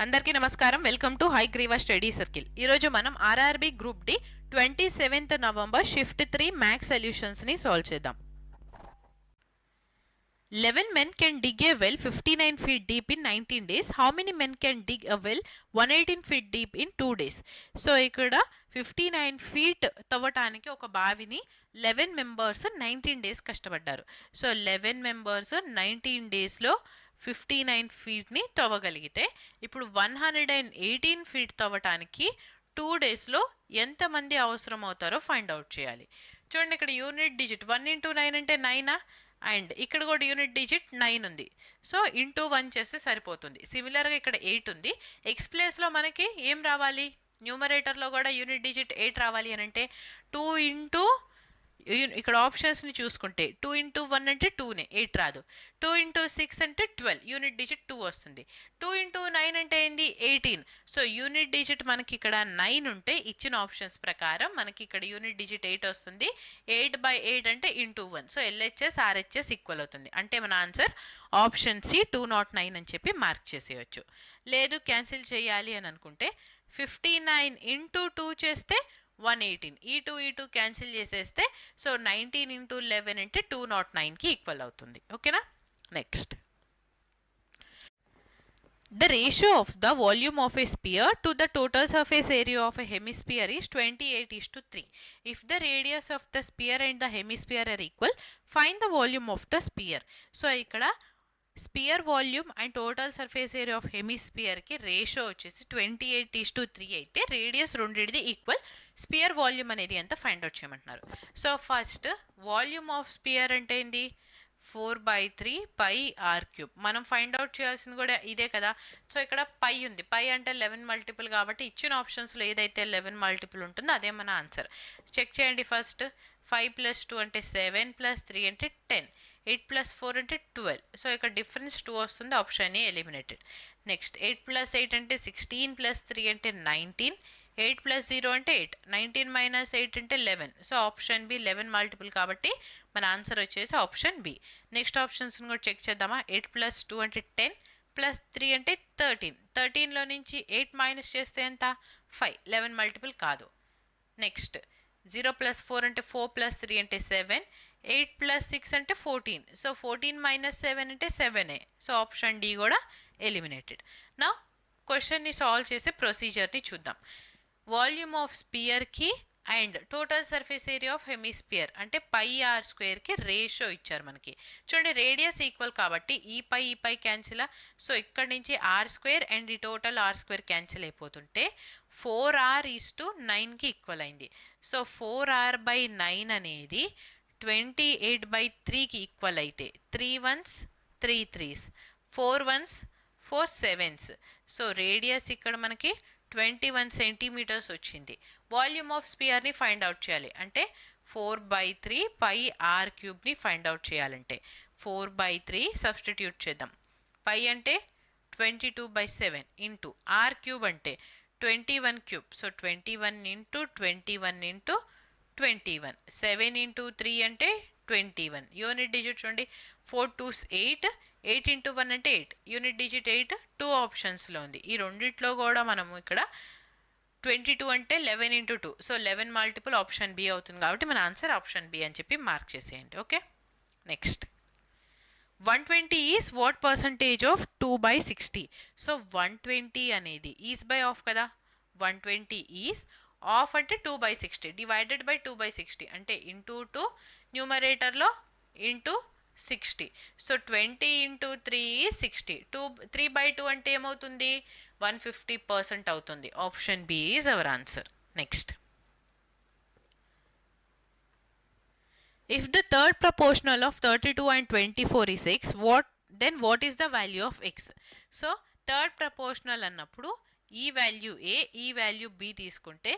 అందరికీ నమస్కారం. Welcome to Hayagriva study circle. ఈరోజు మనం RRB group D 27th November shift 3 maths సొల్యూషన్స్ని సాల్వ్ చేద్దాం. 11 men can dig a well 59 feet deep in 19 days. How many men can dig a well 118 feet deep in 2 days? So ఇక్కడ 59 feet తవ్వటానికి ఒక బావిని 11 members 19 days కష్టపడ్డారు. So 11 members 19 daysలో 59 feetని తవ్వగలిగితే ఇప్పుడు 118 feet తవ్వటానికి 2 daysలో ఎంతమంది అవసరం అవుతారో ఫైండ్ అవుట్ చేయాలి. చూడండి, ఇక్కడ యూనిట్ డిజిట్ 1 into 9 అంటే 9 అండ్ ఇక్కడ కూడా యూనిట్ డిజిట్ 9 ఉంది. సో ఇంటూ 1 చేస్తే సరిపోతుంది. సిమిలర్గా ఇక్కడ 8 ఉంది. ఎక్స్ ప్లేస్లో మనకి ఏం రావాలి? న్యూమరేటర్లో కూడా యూనిట్ డిజిట్ 8 రావాలి అని అంటే 2 ఇంటూ ఇక్కడ ఆప్షన్స్ని చూసుకుంటే 2 into 1 అంటే 2నే, 8 రాదు. 2 into 6 అంటే 12, యూనిట్ డిజిట్ 2 వస్తుంది. 2 into 9 అంటే ఏంది? 18. సో యూనిట్ డిజిట్ మనకి ఇక్కడ 9 ఉంటే ఇచ్చిన ఆప్షన్స్ ప్రకారం మనకి ఇక్కడ యూనిట్ డిజిట్ 8 వస్తుంది. 8/8 అంటే into 1. So LHS RHS equal అవుతుంది. అంటే మన ఆన్సర్ ఆప్షన్ సి 209 అని చెప్పి మార్క్ చేసేయచ్చు. లేదు క్యాన్సిల్ చేయాలి అని అనుకుంటే 59 into 2 చేస్తే 118. ఈ 2 క్యాన్సిల్ చేసేస్తే సో 19 into 11 అంటే 209కి ఈక్వల్ అవుతుంది. ఓకేనా? Next, the ratio of the volume of a sphere to the total surface area of a hemisphere is 28:3. If the radius of the sphere and the hemisphere are equal, find the volume of the sphere. So ఇక్కడ sphere volume and total surface area of హెమిస్పియర్కి ratio వచ్చేసి 28:3 అయితే radius రెండిది equal. Sphere volume అనేది ఎంత find out చేయమంటున్నారు. So first volume of sphere అంటే ఏంది? 4/3 పై ఆర్ క్యూబ్. మనం ఫైండ్ అవుట్ చేయాల్సింది కూడా ఇదే కదా. సో ఇక్కడ పై ఉంది. పై అంటే 11 మల్టిపుల్ కాబట్టి ఇచ్చిన ఆప్షన్స్లో ఏదైతే 11 మల్టిపుల్ ఉంటుందో అదే మన ఆన్సర్. చెక్ చేయండి. ఫస్ట్ 5 + 2 అంటే 7 + 3 అంటే 10, 8 + 4 అంటే 12. సో ఇక్కడ డిఫరెన్స్ 2 వస్తుంది. Option A eliminated. నెక్స్ట్ 8 + 8 అంటే 16 + 3 అంటే 19, 8 + 0 అంటే 8, 19 - 8 అంటే 11. సో ఆప్షన్ బి 11 మల్టిపుల్ కాబట్టి మన ఆన్సర్ వచ్చేసి ఆప్షన్ బి. నెక్స్ట్ ఆప్షన్స్ని కూడా చెక్ చేద్దామా? 8 + 2 అంటే 10 + 3 అంటే 13. 13లో నుంచి 8 మైనస్ చేస్తే ఎంత? 5, 11 మల్టిపుల్ కాదు. నెక్స్ట్ 0 + 4 అంటే 4 + 3 అంటే 7, 8 + 6 అంటే 14. సో 14 - 7 అంటే 7ఏ. సో ఆప్షన్ డి కూడా ఎలిమినేటెడ్. నా క్వశ్చన్ని సాల్వ్ చేసే ప్రొసీజర్ని చూద్దాం. వాల్యూమ్ ఆఫ్ స్పియర్కి and total surface area of hemisphere అంటే πr² రేషియో ఇచ్చారు మనకి. చూడండి, రేడియస్ ఈక్వల్ కాబట్టి ఈ పై క్యాన్సిల్. సో ఇక్కడ నుంచి r² అండ్ ఈ టోటల్ r² క్యాన్సిల్ అయిపోతుంటే 4r:9కి ఈక్వల్ అయింది. సో 4r/9 అనేది 28/3కి ఈక్వల్ అయితే 3 1s 3 3s 4 1s 4 7s. So radius ఇక్కడ మనకి 21 సెంటీమీటర్స్ వచ్చింది. వాల్యూమ్ ఆఫ్ స్పియర్ని ఫైండ్ అవుట్ చేయాలి అంటే 4/3 పై ఆర్ క్యూబ్ని ఫైండ్ అవుట్ చేయాలంటే 4/3 సబ్స్టిట్యూట్ చేద్దాం. పై అంటే 22/7 ఇంటూ ఆర్ క్యూబ్ అంటే 21 క్యూబ్. సో 21 × 21 × 21. 7 × 3 అంటే 21. యూనిట్ డిజిట్ చూడండి, 4 2s 8, 8 × 1 అంటే 8. యూనిట్ డిజిట్ 8 2 ఆప్షన్స్లో ఉంది. ఈ రెండిట్లో కూడా మనము ఇక్కడ 22 అంటే 11 × 2. సో 11 మల్టిపుల్ ఆప్షన్ బి అవుతుంది కాబట్టి మన ఆన్సర్ ఆప్షన్ బి అని చెప్పి మార్క్ చేసేయండి. Okay, next 120 is what percentage of 2/60. So 120 అనేది ఈజ్ బై ఆఫ్ కదా. 120 ఈజ్ ఆఫ్ అంటే 2/60 డివైడెడ్ బై 2/60 అంటే ఇంటూ 2 న్యూమరేటర్లో ఇంటూ 60. So 20 × 3 is 60. 3/2 అంటే ఏమవుతుంది? 150% అవుతుంది. Option B is our answer. Next, if the third proportional of 32 and 24 is x, then what is the value of x? So third proportional అన్నప్పుడు ఈ value ఏ, ఈ value B తీసుకుంటే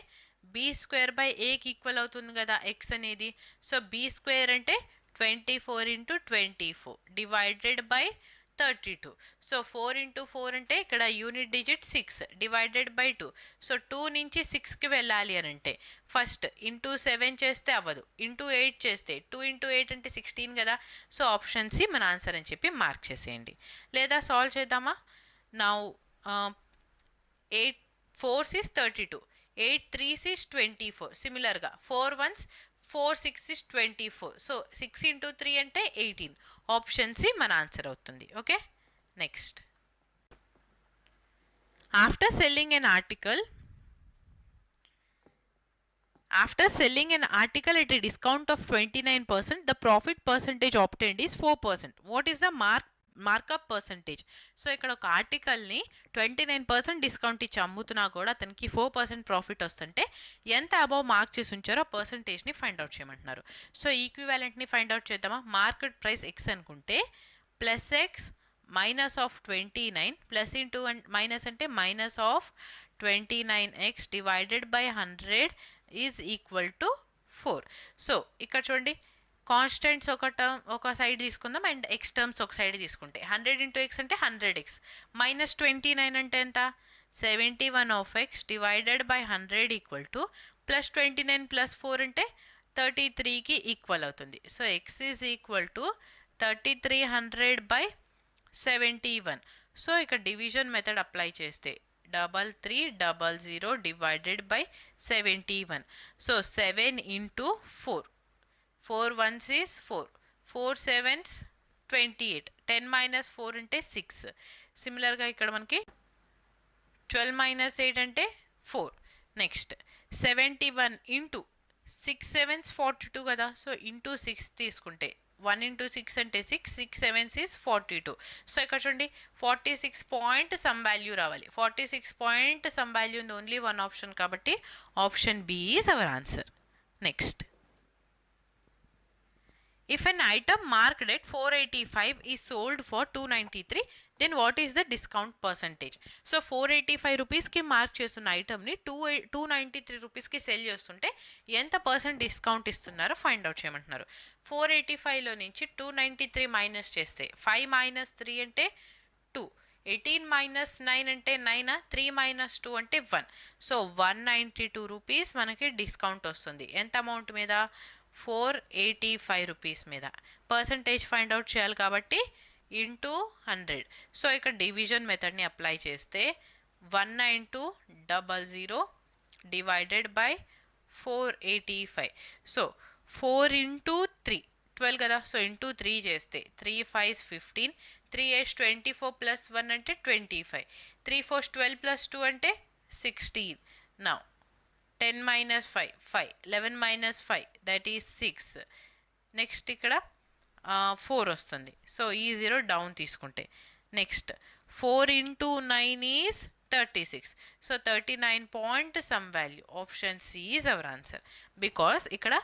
b²/aకి equal అవుతుంది కదా X అనేది. సో b² అంటే 24 × 24 divided by 32. So 4 × 4 అంటే ఇక్కడ unit digit 6 divided by 2. So 2 నుంచి 6కి వెళ్ళాలి అని అంటే ఫస్ట్ ఇంటూ 7 చేస్తే అవ్వదు, ఇంటూ 8 చేస్తే 2 × 8 అంటే 16 కదా. సో ఆప్షన్ సి మన ఆన్సర్ అని చెప్పి మార్క్ చేసేయండి. లేదా సాల్వ్ చేద్దామా? నా 8 4s is 32, 8 3s is 24. సిమిలర్గా 4 1s 4 6 is 24. సో 6 into 3 అంటే 18. ఆప్షన్ సి మన ఆన్సర్ అవుతుంది. Okay, next. After selling an article at a discount of 29%, the profit percentage obtained is 4%. What is the markup percentage? So ఇక్కడ ఒక ఆర్టికల్ని 29% discount ఇచ్చి అమ్ముతున్నా కూడా అతనికి 4% ప్రాఫిట్ వస్తుంటే ఎంత అబౌవ్ మార్క్ చేసి ఉంచారో ఆ పర్సంటేజ్ని ఫైండ్ అవుట్ చేయమంటున్నారు. సో ఈక్వివాలెంట్ని ఫైండ్ అవుట్ చేద్దామా? మార్కెట్ ప్రైస్ ఎక్స్ అనుకుంటే plus x minus of 29 plus into minus అంటే minus of 29x divided by 100 is equal to 4. So ఇక్కడ చూడండి, కాన్స్టెంట్స్ ఒక సైడ్ తీసుకుందాం అండ్ ఎక్స్ టర్మ్స్ ఒక సైడ్ తీసుకుంటే 100 ఇంటూ ఎక్స్ అంటే 100x మైనస్ 29 అంటే ఎంత? 71 of X divided by 100 equal to plus 29 plus 4 అంటే 33కి ఈక్వల్ అవుతుంది. So X is equal to 3300 by 71. So ఇక్కడ డివిజన్ మెథడ్ అప్లై చేస్తే 3300 divided by 71. So 7 into 4, 4 1s is 4, 4 7s 28, 10 minus 4 అంటే 6. సిమిలర్గా ఇక్కడ మనకి 12 minus 8 అంటే 4. నెక్స్ట్ 71 ఇంటూ 6 7s 42 కదా. సో ఇంటూ 6 తీసుకుంటే 1 into 6 అంటే 6, 6 7s is 42. సో ఇక్కడ చూడండి 46 పాయింట్ సమ్ వాల్యూ రావాలి. 46 పాయింట్ సమ్ వాల్యూ ఉంది, ఓన్లీ వన్ ఆప్షన్ కాబట్టి option B is our answer. Next, if an item marked at 485 is sold for 293, then what is the discount percentage? So 485 రూపీస్కి mark చేస్తున్న ఐటమ్ని 293 రూపీస్కి cell చేస్తుంటే ఎంత percent discount ఇస్తున్నారో find out చేయమంటున్నారు. 485లో నుంచి 293 మైనస్ చేస్తే 5 మైనస్ 3 అంటే 2, 18 మైనస్ 9 అంటే 9, 3 మైనస్ 2 అంటే 1. సో 192 రూపీస్ మనకి డిస్కౌంట్ వస్తుంది. ఎంత అమౌంట్ మీద? 485 రూపీస్ మీద. పర్సంటేజ్ ఫైండ్ అవుట్ చేయాలి కాబట్టి ఇంటూ 100. సో ఇక్కడ డివిజన్ మెథడ్ని అప్లై చేస్తే 19200 డివైడెడ్ బై 485. సో 4 ఇంటూ 3 12 కదా. సో ఇంటూ 3 చేస్తే 3 5s 15, 3 8s 24 ప్లస్ 1 అంటే 25, 3 4s 12 ప్లస్ 2 అంటే 16. Now 10 minus 5, 5, 11 minus 5 that is 6. Next ఇక్కడ 4 వస్తుంది. సో ఈ 0 డౌన్ తీసుకుంటే next 4 into 9 is 36. So 39 point some value. Option C is our answer. Because ఇక్కడ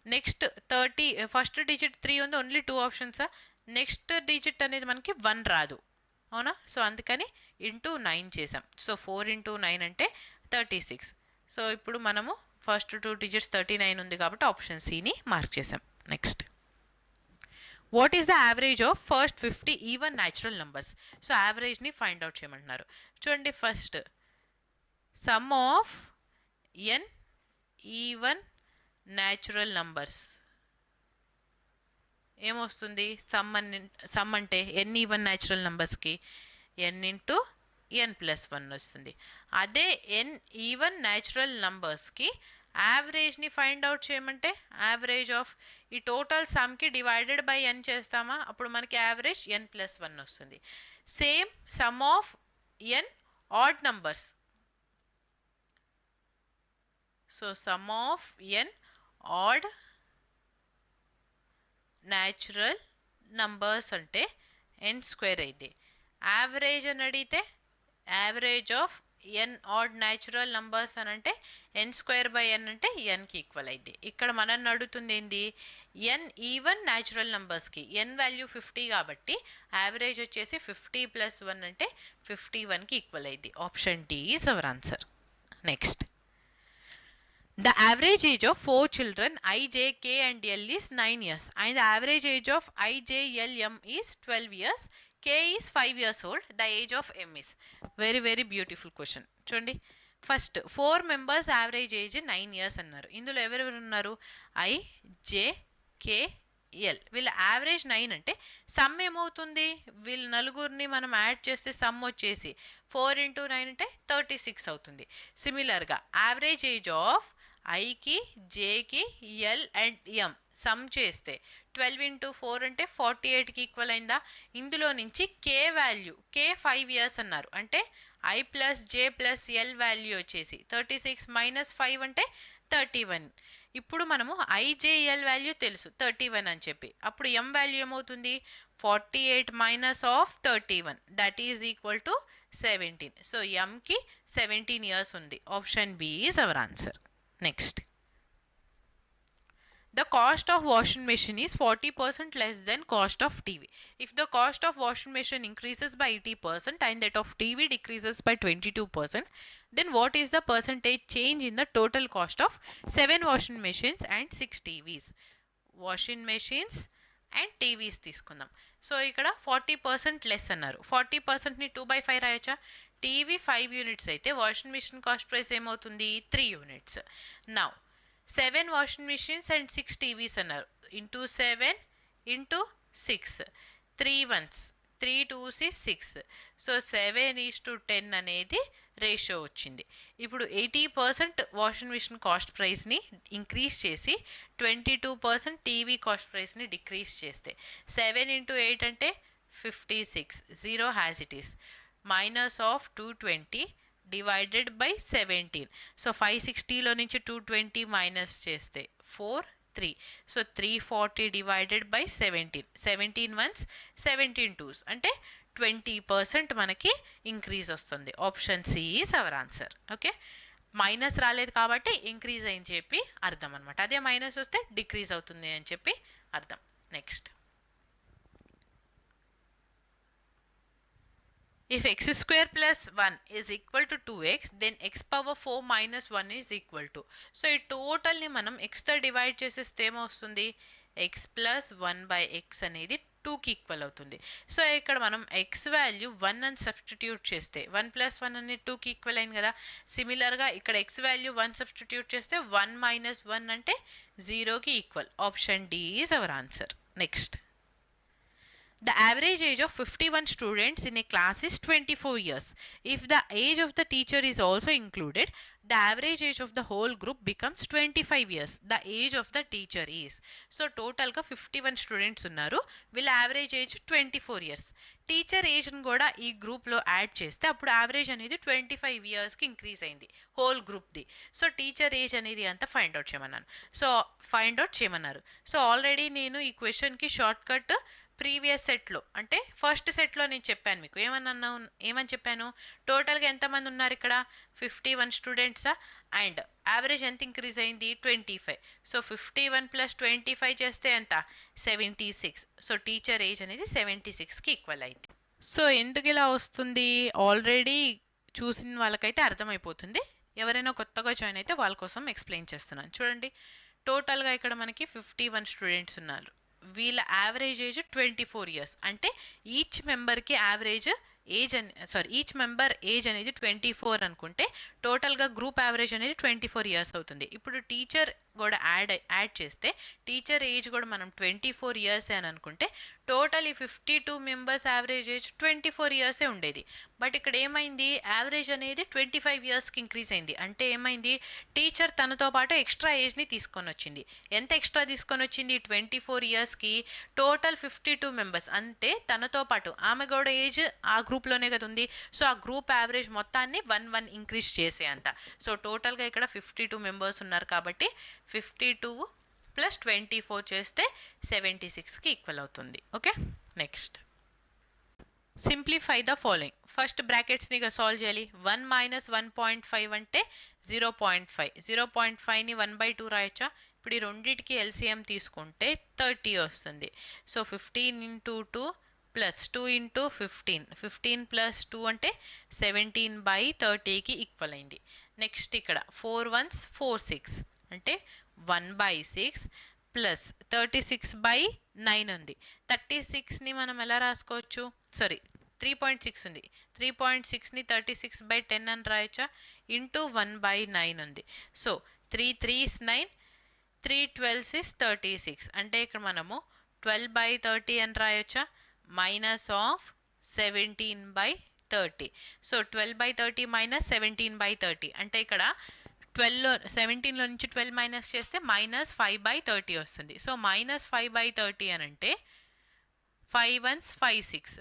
next 30 first digit 3 ఉంది, only 2 options. Next digit అనేది మనకి 1 రాదు, అవునా? సో అందుకని ఇంటూ 9 చేసాం. సో 4 ఇంటూ 9 అంటే 36. సో ఇప్పుడు మనము ఫస్ట్ 2 డిజిట్స్ 39 ఉంది కాబట్టి ఆప్షన్ సిని మార్క్ చేసాం. Next, what is the average of first 50 even natural numbers? So యావరేజ్ని ఫైండ్ అవుట్ చేయమంటున్నారు. చూడండి, first sum of n even natural numbers ఏమొస్తుంది? సమ్ అంటే ఎన్ ఈవెన్ న్యాచురల్ నంబర్స్కి ఎన్ ఇంటూ ఎన్ ప్లస్ 1 వస్తుంది. అదే ఎన్ ఈవెన్ న్యాచురల్ నంబర్స్కి యావరేజ్ని ఫైండ్ అవుట్ చేయమంటే యావరేజ్ ఆఫ్ ఈ టోటల్ సమ్కి డివైడెడ్ బై ఎన్ చేస్తామా, అప్పుడు మనకి యావరేజ్ ఎన్ ప్లస్ 1 వస్తుంది. Same sum of n add numbers. So sum of n odd natural numbers అంటే ఎన్ స్క్వేర్ అయింది. యావరేజ్ అని అడిగితే average of n odd natural numbers అని అంటే ఎన్ స్క్వేర్ బై ఎన్ అంటే ఎన్కి ఈక్వల్ అయింది. ఇక్కడ మనల్ని అడుగుతుంది ఏంది? ఎన్ ఈవెన్ న్యాచురల్ నంబర్స్కి ఎన్ వాల్యూ 50 కాబట్టి యావరేజ్ వచ్చేసి 50 ప్లస్ 1 అంటే 51కి ఈక్వల్ అయింది. Option D is our answer. Next, the average age of 4 children I, J, K and L is 9 years and the average age of I, J, L, M is 12 years. K is 5 years old. The age of M is. Very very beautiful question. చూడండి, first 4 members average age 9 years అన్నారు. ఇందులో ఎవరెవరు ఉన్నారు? I, J, K, L. వీళ్ళ average 9 అంటే some ఏమవుతుంది, వీళ్ళ నలుగురిని మనం యాడ్ చేస్తే సమ్ వచ్చేసి 4 × 9 అంటే 36 అవుతుంది. సిమిలర్గా యావరేజ్ ఏజ్ ఆఫ్ ఐకి, జేకి, ఎల్ అండ్ ఎం సమ్ చేస్తే 12 × 4 అంటే 48కి ఈక్వల్ అయిందా. ఇందులో నుంచి కే వాల్యూ, కే 5 ఇయర్స్ అన్నారు, అంటే I plus J plus L value వచ్చేసి 36 - 5 అంటే 31. ఇప్పుడు మనము ఐజేఎల్ వాల్యూ తెలుసు 31 అని చెప్పి, అప్పుడు ఎం వాల్యూ ఏమవుతుంది 48 - 31 that is equal to 17. So ఎంకి 17 ఇయర్స్ ఉంది. Option B is our answer. Next, the cost of washing machine is 40% less than cost of TV. If the cost of washing machine increases by 80% and that of TV decreases by 22%, then what is the percentage change in the total cost of 7 washing machines and 6 TVs? Washing machines and TVs తీసుకుందాం. So ఇక్కడ 40% less అన్నారు. 40%ని 2/5 రాయొచ్చా. TV 5 units అయితే washing machine cost price ఏమవుతుంది 3 units. Now 7 washing machines and 6 TVs అన్నారు. Into 7 into 6, 3 1s, 3 2s is 6. So 7:10 అనేది ratio వచ్చింది. ఇప్పుడు 80% వాషింగ్ మిషన్ కాస్ట్ ప్రైస్ని ఇంక్రీజ్ చేసి 22% టీవీ కాస్ట్ ప్రైస్ని డిక్రీజ్ చేస్తే 7 × 8 అంటే 56. 0 as it is. Minus of 220 divided by 17. So 560లో నుంచి 220 మైనస్ చేస్తే 4 3. So 340 divided by 17. 17 1s, 17 2s అంటే 20% మనకి ఇంక్రీజ్ వస్తుంది. Option C is our answer. Okay, minus రాలేదు కాబట్టి ఇంక్రీజ్ అని చెప్పి అర్థం అనమాట. అదే మైనస్ వస్తే డిక్రీజ్ అవుతుంది అని చెప్పి అర్థం. Next, if x² + 1 is equal to 2x, then x⁴ - 1 is equal to. So ఈ టోటల్ని మనం xతో డివైడ్ చేసేస్తే ఏమొస్తుంది x + 1/x అనేది 2కి ఈక్వల్ అవుతుంది. సో ఇక్కడ మనం x వాల్యూ 1 అని సబ్స్టిట్యూట్ చేస్తే 1 + 1 అనేది 2కి ఈక్వల్ అయింది కదా. సిమిలర్గా ఇక్కడ x వాల్యూ 1 సబ్స్టిట్యూట్ చేస్తే 1 - 1 అంటే 0కి equal. Option D is our answer. Next, the average age of 51 students in a class is 24 years. If the age of the teacher is also included, the average age of the whole group becomes 25 years. The age of the teacher is. So total గా 51 students ఉన్నారు. వీళ్ళ average age 24 years. Teacher ఏజ్ని కూడా ఈ గ్రూప్లో add చేస్తే అప్పుడు average అనేది 25 ఇయర్స్కి ఇంక్రీజ్ అయింది హోల్ గ్రూప్ది. సో టీచర్ ఏజ్ అనేది అంతా ఫైండ్ అవుట్ చేయమన్నారు. సో ఆల్రెడీ నేను ఈ క్వశ్చన్కి షార్ట్ కట్ ప్రీవియస్ సెట్లో అంటే ఫస్ట్ సెట్లో నేను చెప్పాను మీకు. ఏమని చెప్పాను, టోటల్గా ఎంతమంది ఉన్నారు ఇక్కడ 51 స్టూడెంట్సా, అండ్ యావరేజ్ ఎంత ఇంక్రీజ్ అయింది 25. సో 51 + 25 చేస్తే ఎంత 76. సో టీచర్ ఏజ్ అనేది 76కి ఈక్వల్ అయింది. సో ఎందుకు ఇలా వస్తుంది ఆల్రెడీ చూసిన వాళ్ళకైతే అర్థమైపోతుంది. ఎవరైనా కొత్తగా జాయిన్ అయితే వాళ్ళ కోసం ఎక్స్ప్లెయిన్ చేస్తున్నాను. చూడండి, టోటల్గా ఇక్కడ మనకి 51 స్టూడెంట్స్ ఉన్నారు. వీళ్ళ యావరేజ్ ఏజ్ 24 ఇయర్స్. అంటే ఈచ్ మెంబర్కి ఈచ్ మెంబర్ ఏజ్ అనేది 24 అనుకుంటే టోటల్గా గ్రూప్ యావరేజ్ అనేది 24 ఇయర్స్ అవుతుంది. ఇప్పుడు టీచర్ కూడా యాడ్ చేస్తే టీచర్ ఏజ్ కూడా మనం 24 ఇయర్స్ అని అనుకుంటే టోటల్ ఈ 52 మెంబర్స్ యావరేజ్ ఏజ్ 24 ఇయర్సే ఉండేది. బట్ ఇక్కడ ఏమైంది, యావరేజ్ అనేది 25 ఇయర్స్కి ఇంక్రీజ్ అయింది. అంటే ఏమైంది, టీచర్ తనతో పాటు ఎక్స్ట్రా ఏజ్ని తీసుకొని వచ్చింది. ఎంత ఎక్స్ట్రా తీసుకొని వచ్చింది 24 ఇయర్స్కి టోటల్ 52 మెంబర్స్. అంటే తనతో పాటు ఆమె కూడా ఏజ్ ఆ గ్రూప్లోనే కదా ఉంది. సో ఆ గ్రూప్ యావరేజ్ మొత్తాన్ని 1 ఇంక్రీజ్ చేసే అంత. సో టోటల్గా ఇక్కడ 52 మెంబర్స్ ఉన్నారు కాబట్టి 52 + 24 చేస్తే 76కి ఈక్వల్ అవుతుంది. Okay, next, simplify the following. First బ్రాకెట్స్ని సాల్వ్ చేయాలి. 1 - 1.5 అంటే 0.5. 0.5ని 1/2 రాయొచ్చా. ఇప్పుడు ఈ రెండింటికి ఎల్సిఎం తీసుకుంటే 30 వస్తుంది. సో 15 × 2 + 2 × 15. 15 + 2 అంటే 17/30కి ఈక్వల్ అయింది. నెక్స్ట్ ఇక్కడ 4 1s 4 6 అంటే 1/6 ప్లస్ 36/9 ఉంది. 36ని మనం ఎలా రాసుకోవచ్చు, 3.6 ఉంది. 3.6ని 36/10 అని రాయొచ్చా. ఇంటూ 1/9 ఉంది. So 3 3s 9, 3 12s is 36. అంటే ఇక్కడ మనము 12/30 అని రాయొచ్చా, మైనస్ ఆఫ్ 17/30. సో 12/30 మైనస్ 17/30 అంటే ఇక్కడ 17లో నుంచి 12 మైనస్ చేస్తే మైనస్ 5/30 వస్తుంది. సో మైనస్ 5/30 అని అంటే 5 1s 5 6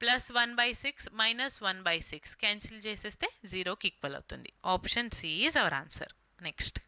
ప్లస్ 1/6 మైనస్ 1/6 క్యాన్సిల్ చేసేస్తే 0కి ఈక్వల్ అవుతుంది. Option C is our answer. Next,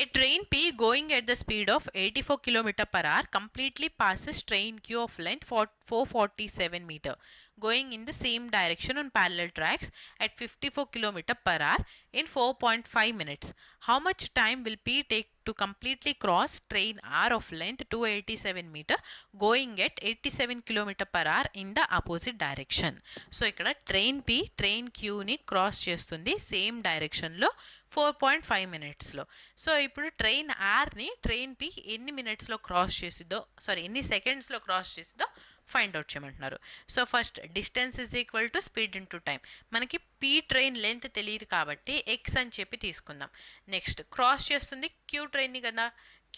a train P going at the speed of 84 km per hour completely passes train Q of length 447 meter going in the same direction on parallel tracks at 54 km per hour in 4.5 minutes. How much time will P take to completely cross train R of length 287 meter going at 87 km per hour in the opposite direction? So ikkada train P train Q ni cross చేస్తుంది same డైరెక్షన్లో 4.5 మినిట్స్లో. So ఇప్పుడు train ఆర్ని train P ఎన్ని మినిట్స్లో cross చేసిద్దో, ఎన్ని సెకండ్స్లో cross చేసిద్దో ఫైండ్ అవుట్ చేయమంటున్నారు. So first distance is equal to speed into time. మనకి పీ ట్రైన్ లెంత్ తెలియదు కాబట్టి ఎక్స్ అని చెప్పి తీసుకుందాం. నెక్స్ట్ క్రాస్ చేస్తుంది క్యూ ట్రైన్ని కదా,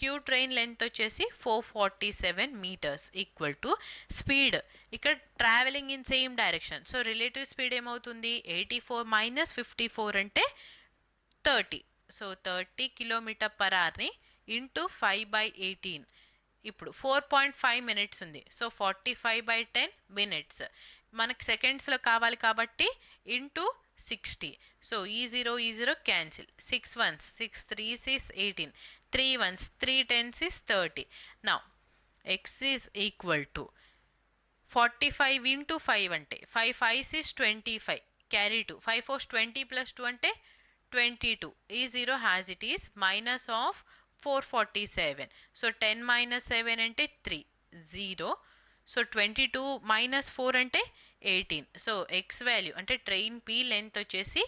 క్యూ ట్రైన్ లెంత్ వచ్చేసి 447 మీటర్స్ ఈక్వల్ టు స్పీడ్ ఇక్కడ travelling in same direction. So relative speed ఏమవుతుంది, 84 మైనస్ 54 అంటే 30. సో 30 కిలోమీటర్ పర్ అవర్ని ఇంటూ 5/18. ఇప్పుడు 4.5 మినిట్స్ ఉంది. సో 45/10 మినిట్స్ మనకి సెకండ్స్లో కావాలి కాబట్టి ఇంటూ 60. సో ఈ 0 cancel, 6 1s 6 3s is 18, 3 1s 3 10s is 30. Now x is equal to 45 into 5 అంటే 5 5s is 25, carry 2, 5 4s 20 plus 2 అంటే 22. ఈ 0 has it is minus of 447. So 10 minus 7 అంటే 3 0. సో 22 minus 4 అంటే 18. సో ఎక్స్ వాల్యూ అంటే train P length వచ్చేసి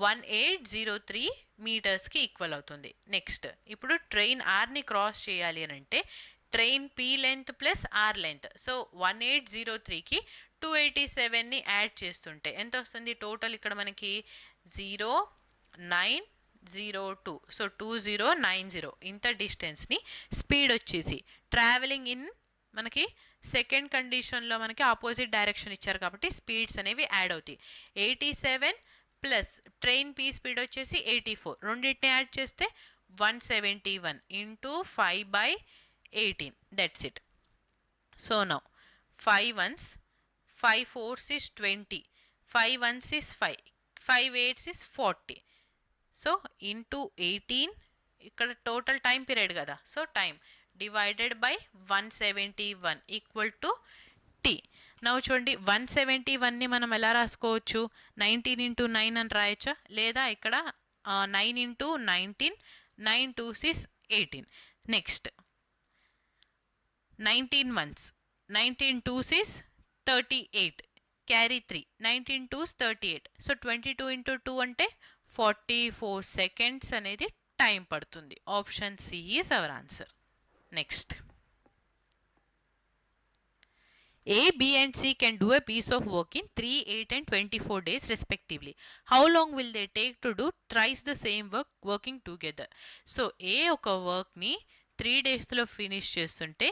1803 మీటర్స్కి equal అవుతుంది. Next ఇప్పుడు ట్రైన్ ఆర్ని క్రాస్ చేయాలి అని అంటే train P length plus R length. So 1803కి 287ని యాడ్ చేస్తుంటే ఎంత వస్తుంది టోటల్ ఇక్కడ మనకి 0902. సో 2090 ఇంత డిస్టెన్స్ని స్పీడ్ వచ్చేసి ట్రావెలింగ్ ఇన్ మనకి సెకండ్ కండిషన్లో మనకి ఆపోజిట్ డైరెక్షన్ ఇచ్చారు కాబట్టి స్పీడ్స్ అనేవి యాడ్ అవుతాయి. 87 ప్లస్ ట్రైన్ పీ స్పీడ్ వచ్చేసి 84, రెండింటిని యాడ్ చేస్తే 171 into 5/18. That's it. So now 5 1s 5 4s is 20, 5 1s is 5, 5 8s is 40. So into 18 ఇక్కడ టోటల్ టైం పీరియడ్ కదా, so time divided by 171 equal to T. నవ్వు చూడండి 171ని మనం ఎలా రాసుకోవచ్చు, 19 ఇంటూ 9 అని రాయొచ్చా, లేదా ఇక్కడ 9 into 19, 9 2s is 18. Next 19 months, 19 2s is 38, carry 3, 19 2s 38. So 22 into 2 అంటే 44 seconds అనేది టైం పడుతుంది. Option C is our answer. Next, A, B and C can do a piece of work in 3, 8 and 24 days respectively. How long will they take to do thrice the same work working together? So A ఒక వర్క్ని 3 daysలో finish చేస్తుంటే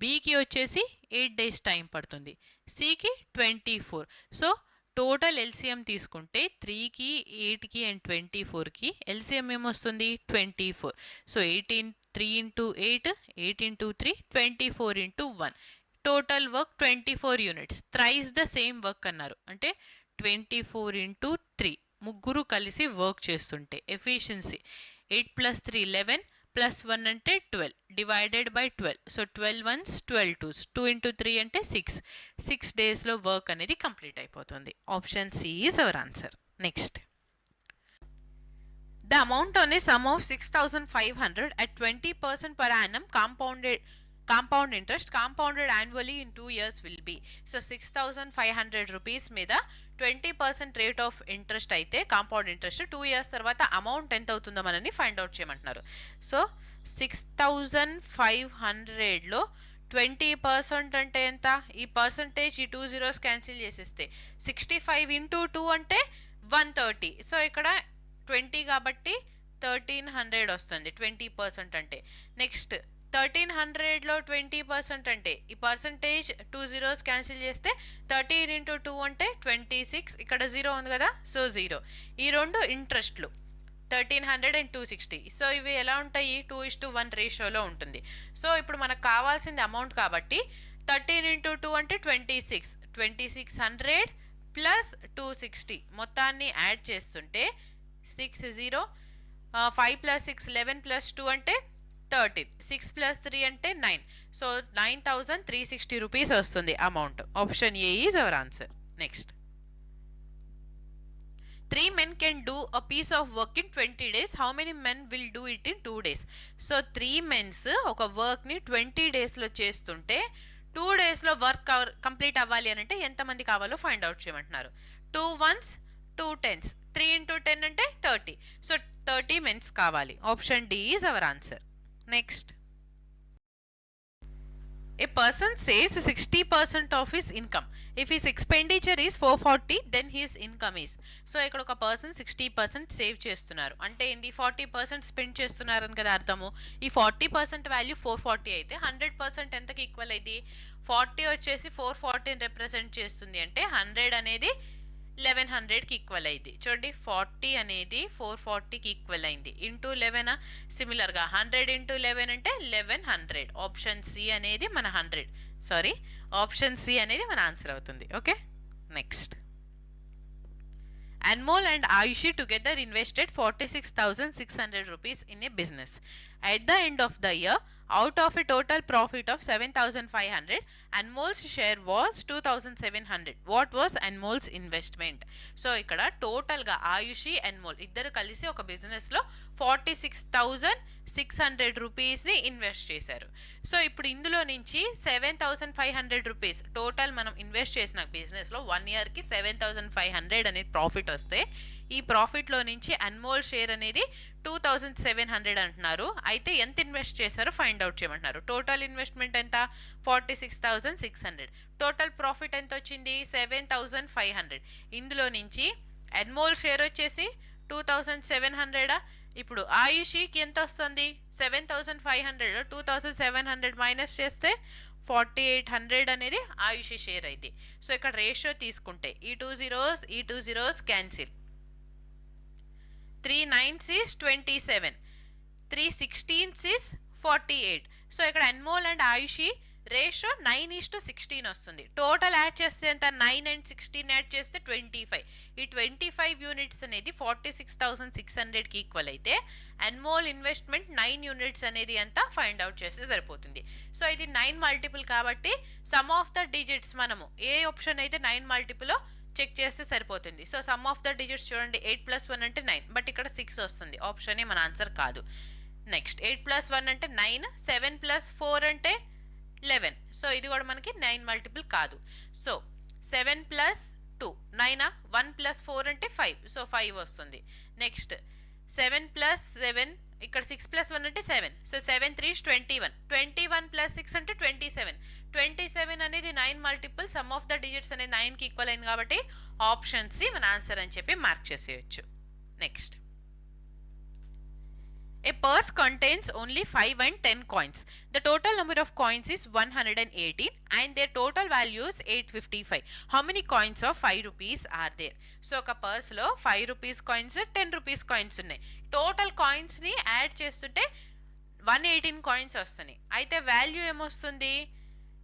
Bకి వచ్చేసి 8 days time పడుతుంది, Cకి 24. So total LCM తీసుకుంటే 3కి 8కి and 24కి LCM ఏమొస్తుంది 24. So 3 into 8, 8 into 3, 24 into 1. Total work 24 units. Thrice the same work అన్నారు అంటే 24 ఇంటూ 3 ముగ్గురు కలిసి వర్క్ చేస్తుంటే ఎఫిషియన్సీ 8 + 3 11 ప్లస్ 1 అంటే 12 divided by 12. So 12 1s 12 2s, 2 into 3 అంటే 6 డేస్లో వర్క్ అనేది కంప్లీట్ అయిపోతుంది. Option C is our answer. Next, the amount on a sum of 6500 at 20% per annum compound interest compounded annually in 2 years will be. So 6500 rupees మీద 20% rate of interest అయితే compound interest 2 years తర్వాత amount ఎంత అవుతుందో మనని find out చేయమంటున్నారు. So 6500లో 20% అంటే ఎంత, ఈ పర్సంటేజ్ ఈ 2 zeros క్యాన్సిల్ చేసేస్తే 65 ఇంటూ 2 అంటే 130. సో ఇక్కడ 20 కాబట్టి 1300 వస్తుంది 20% అంటే. నెక్స్ట్ 1300లో 20% అంటే ఈ పర్సంటేజ్ 2 zeros క్యాన్సిల్ చేస్తే 13 into 2 అంటే 26, ఇక్కడ 0 ఉంది కదా, సో 0. ఈ రెండు ఇంట్రెస్ట్లు 1300 and 260. సో ఇవి ఎలా ఉంటాయి, 2:1 రేషియోలో ఉంటుంది. సో ఇప్పుడు మనకు కావాల్సింది అమౌంట్ కాబట్టి 13 into 2 అంటే 26, 2600 ప్లస్ 260 మొత్తాన్ని యాడ్ చేస్తుంటే 60, 5 plus 6 11 plus 2 అంటే 13, 6 plus 3 అంటే 9. సో 9360 రూపీస్ వస్తుంది amount. Option A is our answer. Next, 3 men can do a piece of work in 20 days. How many men will do it in 2 days? So 3 men ఒక వర్క్ని 20 డేస్లో చేస్తుంటే 2 డేస్లో work complete అవ్వాలి అని అంటే ఎంతమంది కావాలో ఫైండ్ అవుట్ చేయమంటున్నారు. 2 ones 2 tens, 3 into 10 అంటే 30. సో 30 men కావాలి. Option D is our answer. Next, a person saves 60% of his income. If his expenditure is 440, then his income is. So ఇక్కడ ఒక పర్సన్ 60% సేవ్ చేస్తున్నారు అంటే ఏంది, 40% స్పెండ్ చేస్తున్నారని కదా అర్థము. ఈ 40% వాల్యూ 440 అయితే 100% ఎంతకి ఈక్వల్ అయింది, 40 వచ్చేసి 440ని రిప్రజెంట్ చేస్తుంది అంటే 100 అనేది 1100కి ఈక్వల్ అయింది. చూడండి, 40 అనేది 440కి ఈక్వల్ అయింది. ఇంటూ 11 సిమిలర్గా 100 into 11 అంటే 1100. ఆప్షన్ సి అనేది మన ఆప్షన్ సి అనేది మన ఆన్సర్ అవుతుంది. Okay, next, Anmol and Ayushi together invested 46,600 rupees in a business. At the end of the year, out of a total profit of 7,500, Anmol's share was 2,700. What was Anmol's investment? So ఇక్కడ టోటల్గా ఆయుషి అన్మోల్ ఇద్దరు కలిసి ఒక బిజినెస్లో 46,600 రూపీస్ని invest చేశారు. So ఇప్పుడు ఇందులో నుంచి 7,500 రూపీస్ టోటల్ మనం ఇన్వెస్ట్ చేసిన బిజినెస్లో 1 ఇయర్కి 7,500 అనేది ప్రాఫిట్ వస్తే ఈ ప్రాఫిట్లో నుంచి అన్మోల్ షేర్ అనేది 2,700 అంటున్నారు. అయితే ఎంత ఇన్వెస్ట్ చేశారో ఫైండ్ అవుట్ చేయమంటున్నారు. టోటల్ ఇన్వెస్ట్మెంట్ ఎంత, 46,600. టోటల్ ప్రాఫిట్ ఎంత వచ్చింది, 7,500. ఇందులో నుంచి అన్మోల్ షేర్ వచ్చేసి 2,700. ఇప్పుడు ఆయుషికి ఎంత వస్తుంది, 7,500. 2,700 మైనస్ చేస్తే 4,800 అనేది ఆయుషి షేర్ అయింది. సో ఇక్కడ రేషియో తీసుకుంటే ఈ 2 zeros cancel, 3 9s is 27, 3 16s is 48. So ఇక్కడ అన్మోల్ అండ్ ఆయుషి రేషియో 9:16 వస్తుంది. టోటల్ యాడ్ చేస్తే ఎంత, 9 and 16 యాడ్ చేస్తే 25. ఈ 25 యూనిట్స్ అనేది 46,600కి ఈక్వల్ అయితే అన్మోల్ ఇన్వెస్ట్మెంట్ 9 యూనిట్స్ అనేది ఎంత ఫైండ్ అవుట్ చేస్తే సరిపోతుంది. సో ఇది 9 మల్టిపుల్ కాబట్టి సమ్ ఆఫ్ ద డిజిట్స్ మనము ఏ ఆప్షన్ అయితే 9 మల్టిపుల్లో చెక్ చేస్తే సరిపోతుంది. So sum of the digits చూడండి, 8 + 1 అంటే 9, బట్ ఇక్కడ 6 వస్తుంది. ఆప్షన్ ఏ మన ఆన్సర్ కాదు. నెక్స్ట్, 8 + 1 అంటే 9, 7 + 4 అంటే 11. సో ఇది కూడా మనకి 9 మల్టిపుల్ కాదు. సో 7 + 2 9, 1 + 4 అంటే 5, సో 5 వస్తుంది. నెక్స్ట్ 7 + 7 ఇక్కడ 6 + 1 అంటే 7, సో 7 3 21, 21 + 6 అంటే 27. 27 అనేది 9 multiple, some of the digits అనేది 9కి ఈక్వల్ అయింది కాబట్టి ఆప్షన్ సి మన ఆన్సర్ అని చెప్పి మార్క్ చేసేయచ్చు. Next, a purse contains only 5 and 10 coins. The total number of coins is 118 and their total value is 855. How many coins of 5 rupees are there? So ఒక పర్స్లో 5 rupees coins 10 rupees coins ఉన్నాయి. Total కాయిన్స్ని add చేస్తుంటే 118 coins వస్తున్నాయి. అయితే value ఏమొస్తుంది,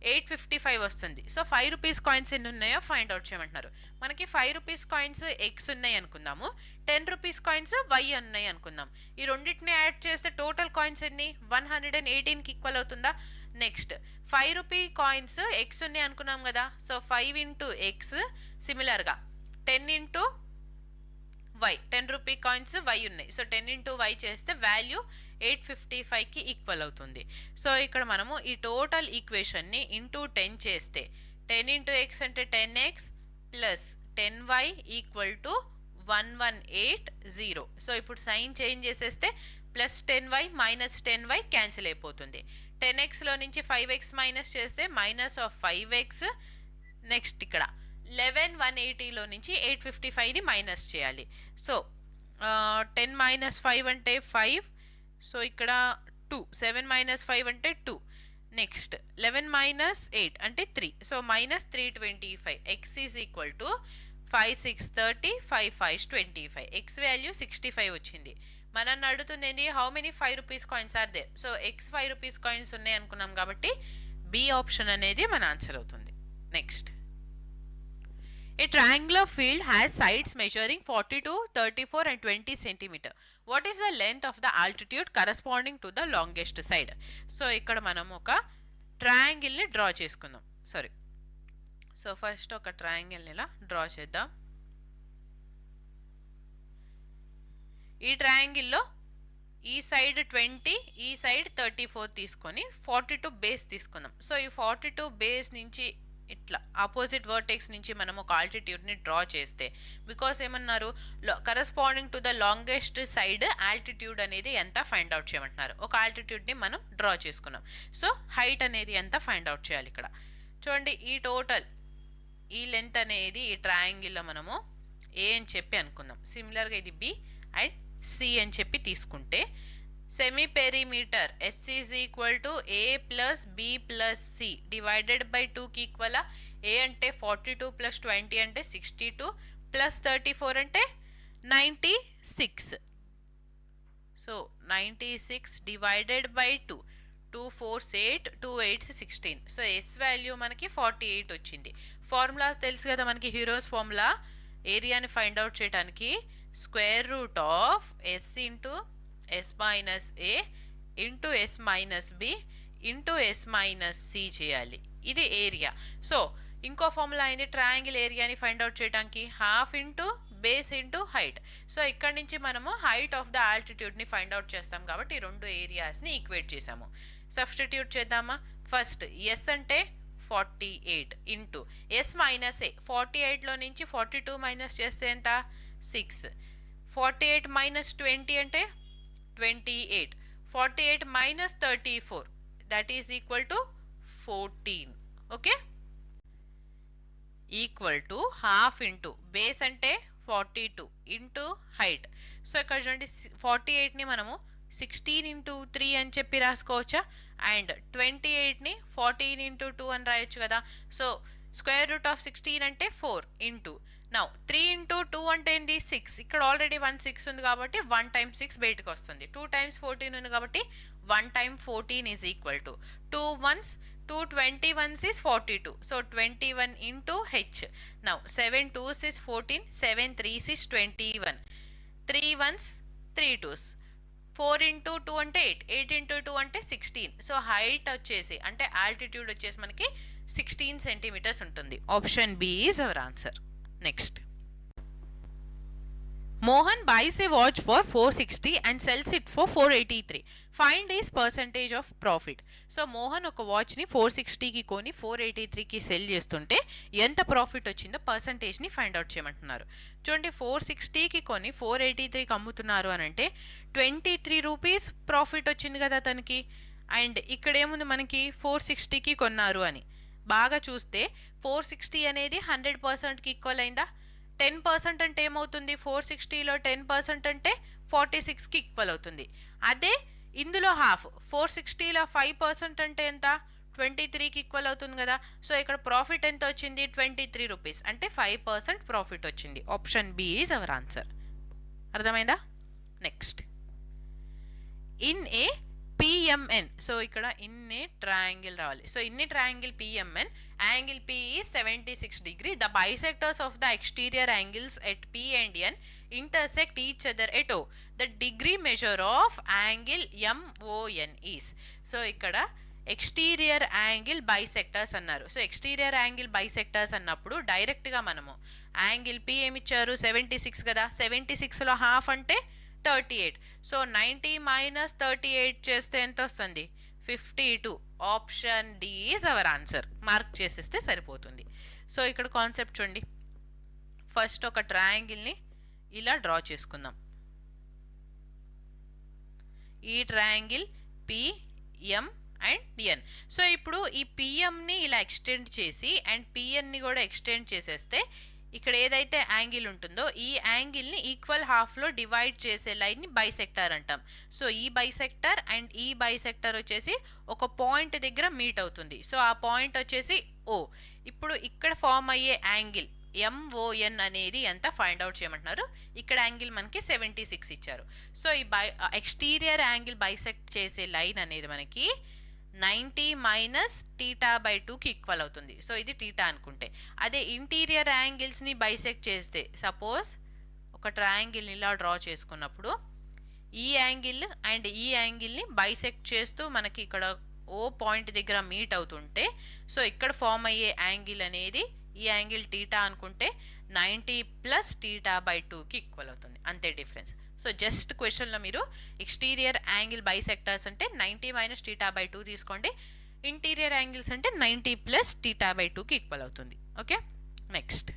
855 వస్తుంది. So 5 rupees coins ఎన్ని ఉన్నాయో find out చేయమంటున్నారు. మనకి 5 రూపీస్ కాయిన్స్ ఎక్స్ ఉన్నాయి అనుకుందాము, 10 రూపీస్ కాయిన్స్ వై ఉన్నాయి అనుకుందాం. ఈ రెండింటిని యాడ్ చేస్తే టోటల్ కాయిన్స్ ఎన్ని, 118కి ఈక్వల్ అవుతుందా. నెక్స్ట్ 5 రూపీ కాయిన్స్ ఎక్స్ ఉన్నాయి అనుకున్నాం కదా, సో 5 into x, సిమిలర్గా 10 into y, 10 rupee coins Y ఉన్నాయి. సో 10 into y చేస్తే వాల్యూ 855కి ఈక్వల్ అవుతుంది. సో ఇక్కడ మనము ఈ టోటల్ ఈక్వేషన్ని ఇంటూ 10 చేస్తే 10 into x అంటే 10x plus 10y equal to 1180. So ఇప్పుడు సైన్ చేంజ్ చేసేస్తే plus 10y minus 10y cancel అయిపోతుంది. 10xలో నుంచి 5x మైనస్ చేస్తే మైనస్ ఆఫ్ 5x. నెక్స్ట్ ఇక్కడ 11180లో నుంచి 855ని మైనస్ చేయాలి. సో 10 - 5 అంటే 5. సో ఇక్కడ 2, 7 minus 5 అంటే 2. నెక్స్ట్ 11 minus 8 అంటే 3. So minus 325. X is equal to 5 6 30, 5 5 25. X value 65 వచ్చింది. మనల్ని అడుగుతుంది ఏంటి, how many 5 rupees coins are there. So X 5 rupees coins ఉన్నాయి అనుకున్నాం కాబట్టి బి ఆప్షన్ అనేది మన ఆన్సర్ అవుతుంది. Next, a triangular field has sides measuring 42, 34 and 20 centimeter. What is the length of the altitude corresponding to the longest side? So ఇక్కడ మనం ఒక ట్రయాంగిల్ని draw చేసుకుందాం. సో ఫస్ట్ ఒక ట్రయాంగిల్ని ఇలా డ్రా చేద్దాం. ఈ ట్రయాంగిల్లో ఈ సైడ్ 20, ఈ సైడ్ 34 తీసుకొని 42 బేస్ తీసుకుందాం. సో ఈ 42 బేస్ నుంచి ఇట్లా ఆపోజిట్ వర్టెక్స్ నుంచి మనం ఒక ఆల్టిట్యూడ్ని డ్రా చేస్తే, బికాస్ ఏమన్నారు, corresponding to the longest side altitude అనేది ఎంత ఫైండ్ అవుట్ చేయమంటున్నారు. ఒక ఆల్టిట్యూడ్ని మనం డ్రా చేసుకున్నాం. సో హైట్ అనేది ఎంత ఫైండ్ అవుట్ చేయాలి. ఇక్కడ చూడండి, ఈ టోటల్ ఈ లెంత్ అనేది ఈ ట్రయాంగిల్లో మనము ఏ అని చెప్పి అనుకుందాం. సిమిలర్గా ఇది బి అండ్ సి అని చెప్పి తీసుకుంటే, semi perimeter S is equal to A plus B plus C divided by 2కి ఈక్వల్. ఏ అంటే 42 ప్లస్ 20 అంటే 62 ప్లస్ 34 అంటే 96. So 96 divided by 2, 2 4s 8, 2 8s 16. So S value మనకి 48 వచ్చింది. ఫార్ములాస్ తెలుసు కదా మనకి, హీరోస్ ఫార్ములా ఏరియాని ఫైండ్ అవుట్ చేయడానికి square root of S into S minus A into S minus B into S minus C చేయాలి. ఇది ఏరియా. సో ఇంకో ఫార్ములా అయింది ట్రయాంగిల్ ఏరియాని ఫైండ్ అవుట్ చేయడానికి half into base into height. So ఇక్కడ నుంచి మనము height of the ఆల్టిట్యూడ్ని find out చేస్తాం కాబట్టి ఈ రెండు ఏరియాస్ని ఈక్వేట్ చేసాము. సబ్స్టిట్యూట్ చేద్దామా. ఫస్ట్ ఎస్ అంటే 48 ఇంటూ ఎస్ మైనస్ ఏ, 48లో నుంచి 42 మైనస్ చేస్తే ఎంత, 6. 48 మైనస్ 20 అంటే 28. 48 minus 34, that is equal to 14. Okay, equal to half into base అంటే 42 ఇంటూ హైట్. సో ఇక్కడ చూడండి 48ని మనము 16 ఇంటూ 3 అని చెప్పి రాసుకోవచ్చా, అండ్ 28ని 14 ఇంటూ 2 అని రాయొచ్చు కదా. సో స్క్వేర్ రూట్ ఆఫ్ 16 అంటే 4 ఇంటూ, నౌ 3 ఇంటూ 2 అంటే ఏంటి, 6. ఇక్కడ ఆల్రెడీ 1 6 ఉంది కాబట్టి 1 times 6 బయటకు వస్తుంది. 2 times 14 ఉంది కాబట్టి 1 times 14 is equal to 2 1s 2 21s is 42. So 21 into H. Now 7 2s is 14, 7 3s is 21, 3 1s 3 2s, 4 into 2 అంటే 8, 8 ఇంటూ 2 అంటే 16. సో హైట్ వచ్చేసి అంటే ఆల్టిట్యూడ్ వచ్చేసి మనకి 16 సెంటీమీటర్స్ ఉంటుంది. Option B is our answer. Next, Mohan buys a watch for 460 and sells it for 483. Find his percentage of profit. So Mohan ఒక వాచ్ని 460కి కొని 483కి cell చేస్తుంటే ఎంత ప్రాఫిట్ వచ్చిందో పర్సంటేజ్ని ఫైండ్ అవుట్ చేయమంటున్నారు. చూడండి, 460కి కొని 483కి అమ్ముతున్నారు అని అంటే 23 రూపీస్ ప్రాఫిట్ వచ్చింది కదా తనకి. అండ్ ఇక్కడ ఏముంది మనకి 460కి కొన్నారు అని. బాగా చూస్తే 460 అనేది 100%కి ఈక్వల్ అయిందా. 10% అంటే ఏమవుతుంది, 460లో 10% అంటే 46కి ఈక్వల్ అవుతుంది. అదే ఇందులో హాఫ్ 460లో 5% అంటే ఎంత, 23కి ఈక్వల్ అవుతుంది కదా. సో ఇక్కడ ప్రాఫిట్ ఎంత వచ్చింది, 23 రూపీస్ అంటే 5% ప్రాఫిట్ వచ్చింది. Option B is our answer. అర్థమైందా. Next, in a PMN. So ఇక్కడ ఇన్ ఏ ట్రయాంగిల్ రావాలి. So in a triangle PMN, angle P is 76 degree. The bisectors of the exterior angles at P and N intersect each other at O. The degree measure of angle MON is. So ఇక్కడ exterior angle bisectors అన్నారు. So exterior angle bisectors అన్నప్పుడు డైరెక్ట్గా మనము angle P ఏమిచ్చారు, 76 కదా. 76లో half అంటే 38. So 90 minus 38 చేస్తే ఎంత వస్తుంది, 52. Option D is our answer. Mark చేసేస్తే సరిపోతుంది. సో ఇక్కడ కాన్సెప్ట్ చూడండి, ఫస్ట్ ఒక ట్రయాంగిల్ని ఇలా డ్రా చేసుకుందాం. ఈ triangle PM and N. So ఇప్పుడు ఈ పిఎంని ఇలా ఎక్స్టెండ్ చేసి అండ్ పిఎన్ని కూడా ఎక్స్టెండ్ చేసేస్తే ఇక్కడ ఏదైతే యాంగిల్ ఉంటుందో ఈ యాంగిల్ని ఈక్వల్ హాఫ్లో డివైడ్ చేసే లైన్ని బైసెక్టర్ అంటాం. సో ఈ బైసెక్టర్ అండ్ ఈ బైసెక్టర్ వచ్చేసి ఒక పాయింట్ దగ్గర మీట్ అవుతుంది. సో ఆ పాయింట్ వచ్చేసి ఓ. ఇప్పుడు ఇక్కడ ఫామ్ అయ్యే యాంగిల్ ఎంఓఎన్ అనేది ఎంత ఫైండ్ అవుట్ చేయమంటున్నారు. ఇక్కడ యాంగిల్ మనకి 76 ఇచ్చారు. సో ఈ ఎక్స్టీరియర్ యాంగిల్ బైసెక్ట్ చేసే లైన్ అనేది మనకి 90 మైనస్ టీటా బై 2కి ఈక్వల్ అవుతుంది. సో ఇది టీటా అనుకుంటే. అదే ఇంటీరియర్ యాంగిల్స్ని బైసెక్ట్ చేస్తే, సపోజ్ ఒక ట్రయాంగిల్ని ఇలా డ్రా చేసుకున్నప్పుడు ఈ యాంగిల్ అండ్ ఈ యాంగిల్ని బైసెక్ట్ చేస్తూ మనకి ఇక్కడ ఓ పాయింట్ దగ్గర మీట్ అవుతుంటే, సో ఇక్కడ ఫామ్ అయ్యే యాంగిల్ అనేది ఈ యాంగిల్ టీటా అనుకుంటే 90 ప్లస్ టీటా బై 2కి ఈక్వల్ అవుతుంది. అంతే డిఫరెన్స్. సో జస్ట్ క్వశ్చన్లో మీరు ఎక్స్టీరియర్ యాంగిల్ బైసెక్టర్స్ అంటే 90 మైనస్ టీటా బై 2 తీసుకోండి. ఇంటీరియర్ యాంగిల్స్ అంటే 90 ప్లస్ టీటా బై 2కి ఈక్వల్ అవుతుంది. Okay, next.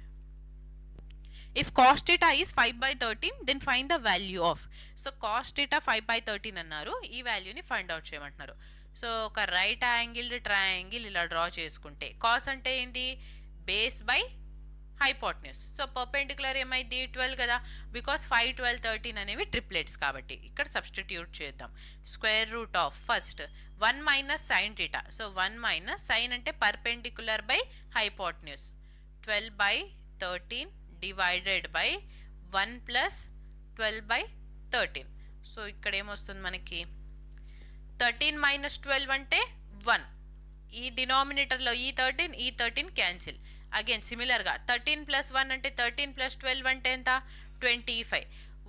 If cos theta is 5/13 then find the value of. So cos theta 5/13 అన్నారు. ఈ వాల్యూని ఫైండ్ అవుట్ చేయమంటున్నారు. సో ఒక రైట్ యాంగిల్డ్ ట్రయాంగిల్ ఇలా డ్రా చేసుకుంటే కాస్ అంటే ఏంటి, base by hypotenuse. So perpendicular ఏమైంది 12 కదా, బికాస్ 5, 12, 13 అనేవి ట్రిప్లెట్స్ కాబట్టి ఇక్కడ సబ్స్టిట్యూట్ చేద్దాం. Square root of first 1 minus sine theta. So 1 minus sine అంటే perpendicular by hypotenuse. 12/13 divided by 1 plus 12/13. So ఇక్కడ ఏమొస్తుంది మనకి 13 మైనస్ 12 అంటే 1. ఈ డినామినేటర్లో ఈ 13 క్యాన్సిల్. అగైన్ సిమిలర్గా 13 ప్లస్ 1 అంటే 13 ప్లస్ 12 అంటే ఎంత 25.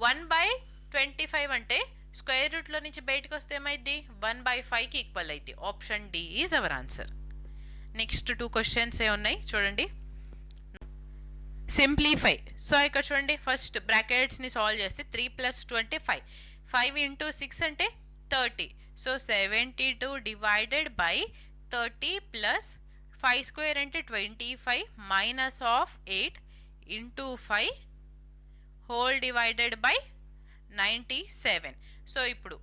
1/25 అంటే స్క్వేర్ రూట్లో నుంచి బయటకు వస్తే ఏమైంది 1/5కి ఈక్వల్ అయింది. Option D is our answer. Next 2 questions ఏ ఉన్నాయి చూడండి. సింప్లిఫై. సో ఇక్కడ చూడండి, ఫస్ట్ బ్రాకెట్స్ని సాల్వ్ చేస్తే 3 ప్లస్ 2 అంటే 5. 5 ఇంటూ 6 అంటే 30. So 72 divided by 30 plus 5 square అంటే 25 minus of 8 into 5 whole divided by 97. So ఇప్పుడు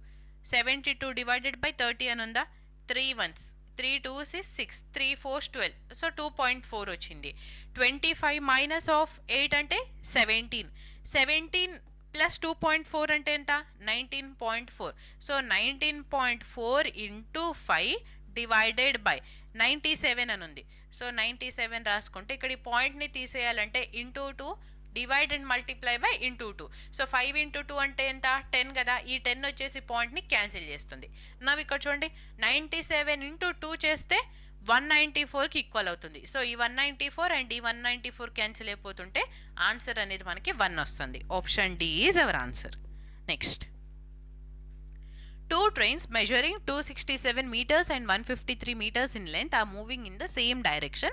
72 డివైడెడ్ బై 30 అని ఉందా, 3 1s 3 2s is 6, 3 4s 12. So 2.4 వచ్చింది. 25 మైనస్ ఆఫ్ 8 అంటే 17. 17 ప్లస్ 2.4 అంటే ఎంత 19.4. సో 19.4 ఇంటూ 5 డివైడెడ్ బై 97 అని ఉంది. సో 97 రాసుకుంటే ఇక్కడ ఈ పాయింట్ని తీసేయాలంటే into 2 divide and multiply by into 2. So 5 into 2 అంటే ఎంత 10 కదా, ఈ 10 వచ్చేసి పాయింట్ని క్యాన్సిల్ చేస్తుంది. నవ్వు ఇక్కడ చూడండి 97 ఇంటూ 2 చేస్తే 194కి ఈక్వల్ అవుతుంది. సో ఈ 194 అండ్ ఈ 194 క్యాన్సిల్ అయిపోతుంటే ఆన్సర్ అనేది మనకి 1 వస్తుంది. Option D is our answer. Next, 2 trains measuring 267 meters and 153 meters in length are moving in the same direction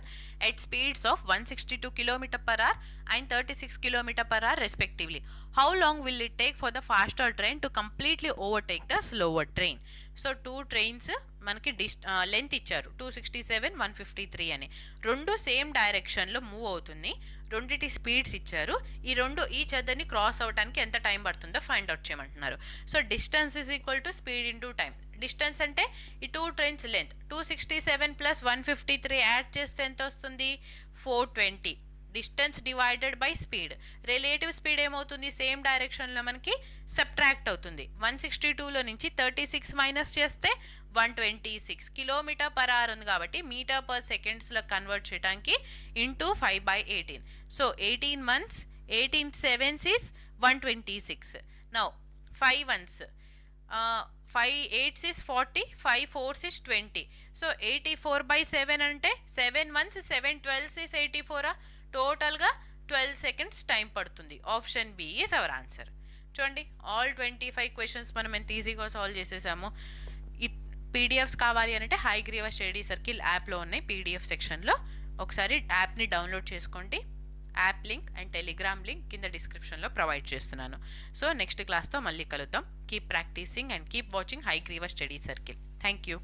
at speeds of 162 km per hour and 36 km per hour respectively. How long will it take for the faster train to completely overtake the slower train? So 2 trains మనకి length ఇచ్చారు 267, 153 అని. రెండు same డైరెక్షన్లో move అవుతుంది. రెండిటి speeds ఇచ్చారు. ఈ రెండు ఈచ్ అదర్ని క్రాస్ అవడానికి ఎంత టైం పడుతుందో ఫైండ్ అవుట్ చేయమంటున్నారు. So distance is equal to speed into time. Distance అంటే ఈ 2 ట్రైన్స్ లెంత్ 267 ప్లస్ 153 యాడ్ చేస్తే ఎంత వస్తుంది 420. Distance divided by speed. Relative speed ఏమవుతుంది సేమ్ డైరెక్షన్లో మనకి సబ్ట్రాక్ట్ అవుతుంది. 162లో నుంచి 36 మైనస్ చేస్తే 126 కిలోమీటర్ పర్ అవర్ ఉంది కాబట్టి మీటర్ పర్ సెకండ్స్లో కన్వర్ట్ చేయడానికి into 5/18. So 18 months 18 7s is 126. Now 5 1s 5 8s is 40, 5 4s is 20. So 84/7 అంటే 7 months 7 12s is 84. టోటల్గా 12 seconds టైం పడుతుంది. Option B is our answer. చూడండి ఆల్ 25 క్వశ్చన్స్ మనం ఎంత ఈజీగా సాల్వ్ చేసేసాము. ఈ పీడిఎఫ్స్ కావాలి అంటే హైగ్రీవ స్టడీ సర్కిల్ యాప్లో ఉన్నాయి. పీడిఎఫ్ సెక్షన్లో ఒకసారి యాప్ని డౌన్లోడ్ చేసుకోండి. App link and Telegram link కింద డిస్క్రిప్షన్లో ప్రొవైడ్ చేస్తున్నాను. సో నెక్స్ట్ క్లాస్తో మళ్ళీ కలుద్దాం. Keep practising and keep watching Hayagriva study circle. Thank you.